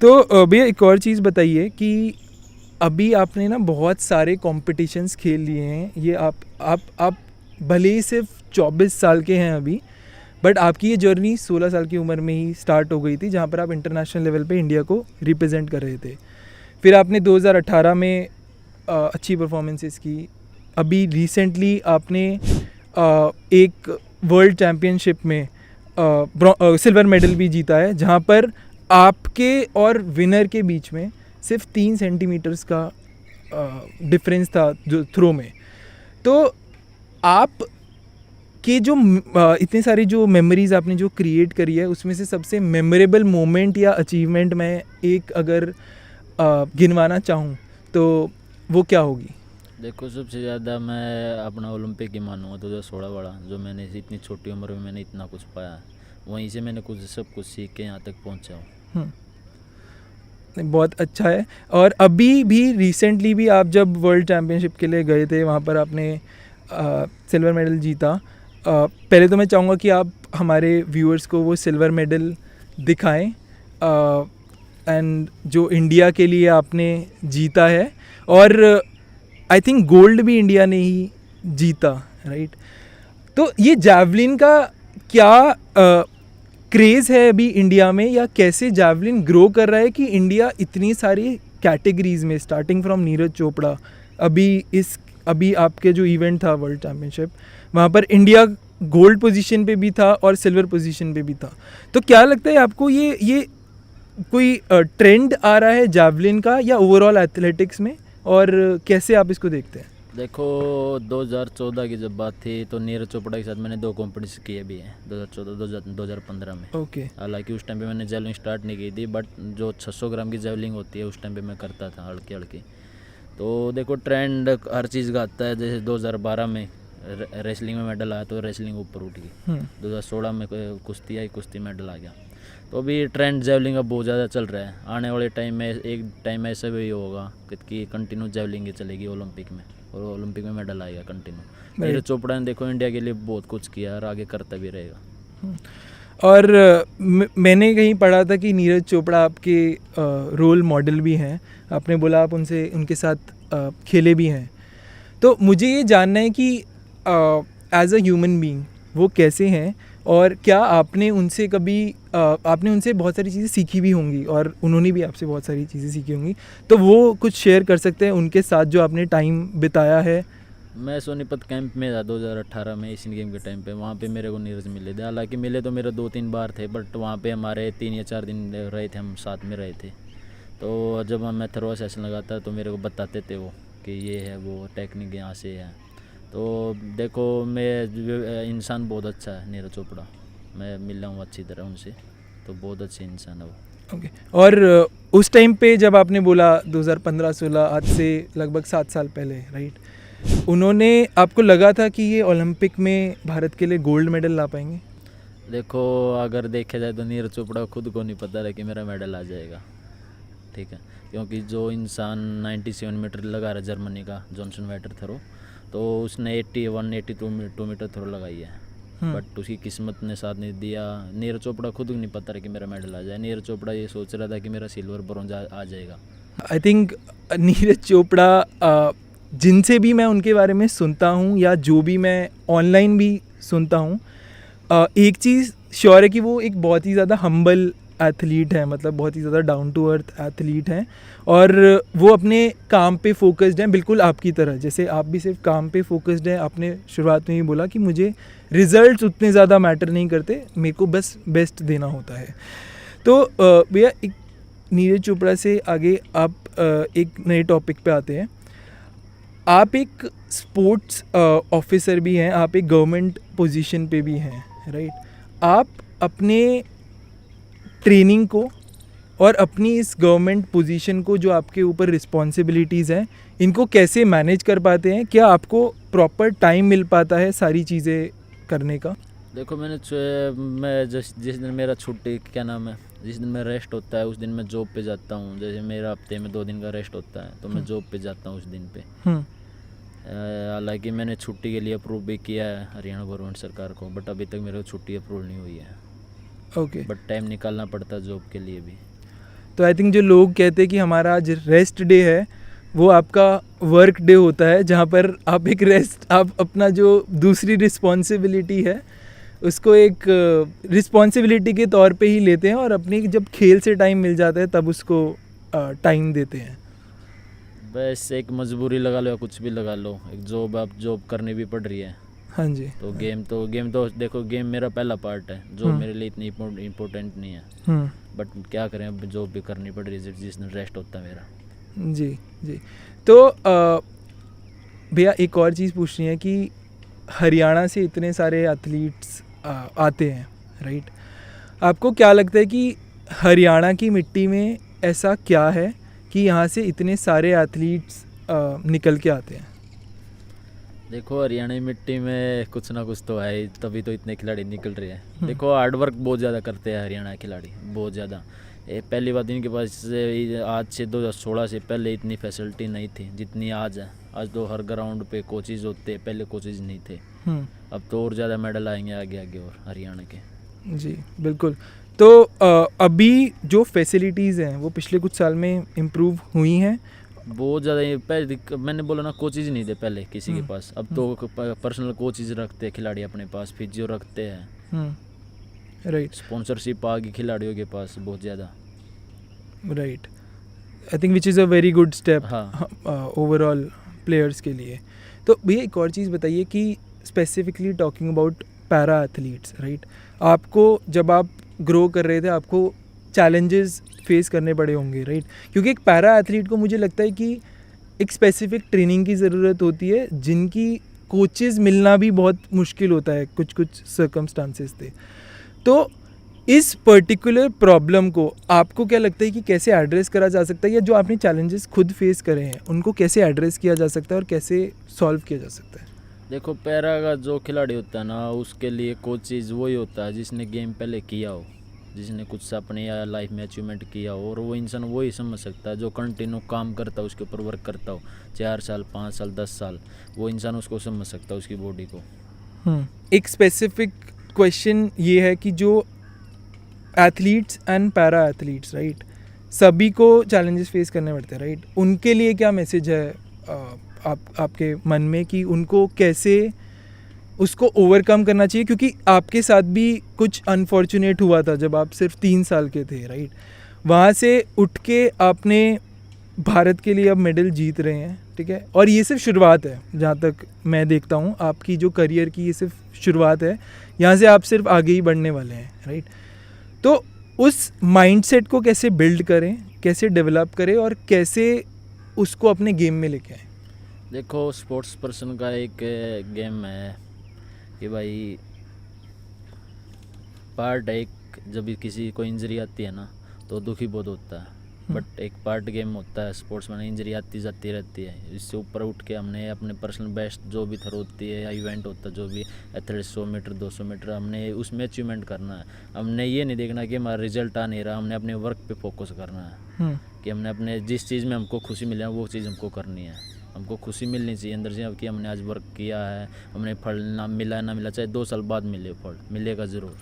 तो भैया एक और चीज़ बताइए कि अभी आपने ना बहुत सारे कॉम्पिटिशन्स खेल लिए हैं। ये आप भले ही सिर्फ 24 साल के हैं अभी, बट आपकी ये जर्नी 16 साल की उम्र में ही स्टार्ट हो गई थी, जहाँ पर आप इंटरनेशनल लेवल पे इंडिया को रिप्रेजेंट कर रहे थे। फिर आपने 2018 में अच्छी परफॉर्मेंसेस की। अभी रिसेंटली आपने एक वर्ल्ड चैम्पियनशिप में सिल्वर मेडल भी जीता है, जहाँ पर आपके और विनर के बीच में सिर्फ 3 सेंटीमीटर्स का डिफरेंस था जो थ्रो में। तो आप कि जो इतनी सारी जो मेमोरीज़ आपने जो क्रिएट करी है, उसमें से सबसे मेमोरेबल मोमेंट या अचीवमेंट मैं एक अगर गिनवाना चाहूँ तो वो क्या होगी? देखो, सबसे ज़्यादा मैं अपना ओलंपिक ही मानूंगा 2016 वाला, जो मैंने इतनी छोटी उम्र में मैंने इतना कुछ पाया। वहीं से मैंने सब कुछ सीख के यहाँ तक पहुँचा हूँ। नहीं, बहुत अच्छा है। और अभी भी रिसेंटली भी आप जब वर्ल्ड चैम्पियनशिप के लिए गए थे, वहाँ पर आपने सिल्वर मेडल जीता। पहले तो मैं चाहूँगा कि आप हमारे व्यूअर्स को वो सिल्वर मेडल दिखाएं एंड जो इंडिया के लिए आपने जीता है। और आई थिंक गोल्ड भी इंडिया ने ही जीता, राइट? तो ये जैवलिन का क्या क्रेज़ है अभी इंडिया में, या कैसे जैवलिन ग्रो कर रहा है कि इंडिया इतनी सारी कैटेगरीज़ में, स्टार्टिंग फ्रॉम नीरज चोपड़ा, अभी आपके जो इवेंट था वर्ल्ड चैम्पियनशिप, वहाँ पर इंडिया गोल्ड पोजीशन पे भी था और सिल्वर पोजीशन पे भी था। तो क्या लगता है आपको ये कोई ट्रेंड आ रहा है जैवलिन का या ओवरऑल एथलेटिक्स में, और कैसे आप इसको देखते हैं? देखो, 2014 की जब बात थी तो नीरज चोपड़ा के साथ मैंने 2 कॉम्पिटिशन किए भी हैं, 2014 2015 में। ओके। हालांकि उस टाइम पे मैंने जेवलिंग स्टार्ट नहीं की थी, बट जो 600 ग्राम की जेवलिंग होती है उस टाइम पे मैं करता था हल्की हल्की। तो देखो, ट्रेंड हर चीज़ का आता है। जैसे 2012 में रेसलिंग में मेडल आया तो रेसलिंग ऊपर उठ गई। 2016 में कुश्ती आई, कुश्ती मेडल आ गया। तो अभी ट्रेंड जेवलिंग का बहुत ज़्यादा चल रहा है। आने वाले टाइम में एक टाइम ऐसा भी होगा कि कंटिन्यू जेवलिंग ही चलेगी ओलंपिक में, और ओलंपिक में मेडल आएगा कंटिन्यू। नीरज चोपड़ा ने देखो इंडिया के लिए बहुत कुछ किया और आगे करता भी रहेगा। और मैंने कहीं पढ़ा था कि नीरज चोपड़ा आपके रोल मॉडल भी हैं। आपने बोला आप उनके साथ खेले भी हैं। तो मुझे ये जानना है कि एज अ ह्यूमन बीइंग वो कैसे हैं, और क्या आपने उनसे कभी आपने उनसे बहुत सारी चीज़ें सीखी भी होंगी और उन्होंने भी आपसे बहुत सारी चीज़ें सीखी होंगी। तो वो कुछ शेयर कर सकते हैं उनके साथ जो आपने टाइम बिताया है? मैं सोनीपत कैंप में था 2018 में, एशियन गेम के टाइम पे। वहाँ पे मेरे को नीरज मिले थे। हालांकि मिले तो मेरे 2-3 बार थे, बट वहाँ पे हमारे 3 या 4 दिन रहे थे, हम साथ में रहे थे। तो जब मैं थ्रो सेशन लगाता तो मेरे को बताते थे वो कि ये है वो टेक्निक यहाँ से है। तो देखो, मैं इंसान बहुत अच्छा है नीरज चोपड़ा। मैं मिला हूँ अच्छी तरह उनसे, तो बहुत अच्छे इंसान है वो। ओके। और उस टाइम पे जब आपने बोला 2015-16, आज से लगभग 7 साल पहले, राइट, उन्होंने आपको लगा था कि ये ओलंपिक में भारत के लिए गोल्ड मेडल ला पाएंगे? देखो, अगर देखा जाए तो नीरज चोपड़ा खुद को नहीं पता था कि मेरा मेडल आ जाएगा, ठीक है। क्योंकि जो इंसान 97 मीटर लगा रहा है, जर्मनी का जॉनसन वेटर थ्रो, तो उसने 81-82 मीटर थ्रो लगाई है। बट उसकी किस्मत ने साथ नहीं दिया। नीरज चोपड़ा खुद को नहीं पता रहा कि मेरा मेडल आ जाए। नीरज चोपड़ा ये सोच रहा था कि मेरा सिल्वर ब्रॉन्ज आ जाएगा। आई थिंक नीरज चोपड़ा, जिनसे भी मैं उनके बारे में सुनता हूँ या जो भी मैं ऑनलाइन भी सुनता हूँ, एक चीज़ श्योर है कि वो एक बहुत ही ज़्यादा हम्बल एथलीट है, मतलब बहुत ही ज़्यादा डाउन टू अर्थ एथलीट हैं। और वो अपने काम पे फोकस्ड हैं, बिल्कुल आपकी तरह। जैसे आप भी सिर्फ काम पे फोकस्ड हैं। आपने शुरुआत में ही बोला कि मुझे रिजल्ट्स उतने ज़्यादा मैटर नहीं करते, मेरे को बस बेस्ट देना होता है। तो भैया, एक नीरज चोपड़ा से आगे आप एक नए टॉपिक पे आते हैं। आप एक स्पोर्ट्स ऑफिसर भी हैं, आप एक गवर्नमेंट पोजीशन पे भी हैं, राइट? आप अपने ट्रेनिंग को और अपनी इस गवर्नमेंट पोजीशन को, जो आपके ऊपर रिस्पॉन्सिबिलिटीज़ हैं, इनको कैसे मैनेज कर पाते हैं? क्या आपको प्रॉपर टाइम मिल पाता है सारी चीज़ें करने का? देखो, मैं जिस दिन मेरा छुट्टी क्या नाम है, जिस दिन मेरा रेस्ट होता है उस दिन मैं जॉब पे जाता हूँ। जैसे मेरा हफ्ते में 2 दिन का रेस्ट होता है तो मैं जॉब पे जाता हूँ उस दिन पे। हालांकि मैंने छुट्टी के लिए अप्रूव भी किया है हरियाणा गवर्नमेंट सरकार को, बट अभी तक मेरे को छुट्टी अप्रूव नहीं हुई है। ओके। बट टाइम निकालना पड़ता है जॉब के लिए भी। तो आई थिंक जो लोग कहते हैं कि हमारा आज रेस्ट डे है, वो आपका वर्क डे होता है, जहाँ पर आप एक रेस्ट, आप अपना जो दूसरी रिस्पॉन्सिबिलिटी है उसको एक रिस्पॉन्सिबिलिटी के तौर पे ही लेते हैं, और अपनी जब खेल से टाइम मिल जाता है तब उसको टाइम देते हैं। बस एक मजबूरी लगा लो या कुछ भी लगा लो, एक जॉब, आप जॉब करनी भी पड़ रही है। हाँ जी। तो गेम तो देखो, गेम मेरा पहला पार्ट है, जो मेरे लिए इतनी इम्पोर्टेंट नहीं है, बट क्या करें, अब जॉब भी करनी पड़ रही है जिसमें रेस्ट होता है मेरा। जी जी। तो भैया एक और चीज़ पूछनी है कि हरियाणा से इतने सारे एथलीट्स आते हैं, राइट? आपको क्या लगता है कि हरियाणा की मिट्टी में ऐसा क्या है कि यहाँ से इतने सारे एथलीट्स निकल के आते हैं? देखो, हरियाणा मिट्टी में कुछ ना कुछ तो है, तभी तो इतने खिलाड़ी निकल रहे हैं। देखो, हार्डवर्क बहुत ज़्यादा करते हैं हरियाणा के खिलाड़ी, बहुत ज़्यादा। ये पहली बात, इनके पास आज से 2016 से पहले इतनी फैसिलिटी नहीं थी जितनी आज है। आज तो हर ग्राउंड पे कोचेज़ होते हैं, पहले कोचेज़ नहीं थे। अब तो और ज़्यादा मेडल आएंगे आगे आगे और हरियाणा के। जी बिल्कुल। तो अभी जो फैसिलिटीज़ हैं वो पिछले कुछ साल में इम्प्रूव हुई हैं? बहुत ज़्यादा। पहले मैंने बोला ना, कोचेज़ नहीं थे पहले किसी के पास, अब तो पर्सनल कोचेज़ रखते हैं खिलाड़ी अपने पास, फिजियो रखते हैं, राइट। स्पॉन्सरशिप आ गई खिलाड़ियों के पास बहुत ज़्यादा। Right, I think which is a very good step हाँ। ओवरऑल प्लेयर्स के लिए। तो भैया एक और चीज़ बताइए कि specifically talking about para athletes, right? आपको जब आप ग्रो कर रहे थे आपको चैलेंजेस फेस करने पड़े होंगे, राइट? क्योंकि एक पैरा एथलीट को मुझे लगता है कि एक स्पेसिफिक ट्रेनिंग की ज़रूरत होती है, जिनकी कोचेज़ मिलना भी बहुत मुश्किल होता है कुछ कुछ सर्कमस्टांसेस थे। तो इस पर्टिकुलर प्रॉब्लम को आपको क्या लगता है कि कैसे एड्रेस करा जा सकता है, या जो आपने चैलेंजेस खुद फेस करे हैं उनको कैसे एड्रेस किया जा सकता है और कैसे सॉल्व किया जा सकता है? देखो, पैरा का जो खिलाड़ी होता है ना, उसके लिए कोचेज़ वही होता है जिसने गेम पहले किया हो, जिसने कुछ अपने या लाइफ में अचीवमेंट किया हो, और वो इंसान वही समझ सकता है जो कंटिन्यू काम करता है, उसके ऊपर वर्क करता हो 4 साल 5 साल 10 साल, वो इंसान उसको समझ सकता है, उसकी बॉडी को। एक स्पेसिफिक क्वेश्चन ये है कि जो athletes and para athletes, right, सभी को चैलेंजेस फेस करने पड़ते हैं, राइट? उनके लिए क्या मैसेज है आपके मन में कि उनको कैसे उसको ओवरकम करना चाहिए? क्योंकि आपके साथ भी कुछ अनफॉर्चुनेट हुआ था जब आप सिर्फ 3 साल के थे, राइट? वहाँ से उठ के आपने भारत के लिए अब मेडल जीत रहे हैं, ठीक है? और ये सिर्फ शुरुआत है, जहाँ तक मैं देखता हूँ आपकी जो करियर की, ये सिर्फ शुरुआत है, यहाँ से आप सिर्फ आगे ही बढ़ने वाले हैं, राइट? तो उस माइंडसेट को कैसे बिल्ड करें, कैसे डेवलप करें और कैसे उसको अपने गेम में लेके आएं? देखो, स्पोर्ट्स पर्सन का एक गेम है कि भाई पार्ट एक, जब भी किसी को इंजरी आती है ना तो दुखी बहुत होता है, बट एक पार्ट गेम होता है, स्पोर्ट्स में इंजरी आती जाती रहती है। इससे ऊपर उठ के हमने अपने पर्सनल बेस्ट जो भी थ्रो होती है या इवेंट होता है, जो भी एथलेटिक्स 100 मीटर 200 मीटर, हमने उसमें अचीवमेंट करना है। हमने ये नहीं देखना कि हमारा रिजल्ट आ नहीं रहा, हमने अपने वर्क पे फोकस करना है कि हमने अपने जिस चीज़ में हमको खुशी मिले वो चीज़ हमको करनी है। हमको खुशी मिलनी चाहिए अंदर से, अब कि हमने आज वर्क किया है, हमने फल ना मिला ना मिला, चाहे 2 साल बाद मिले, फल मिलेगा ज़रूर।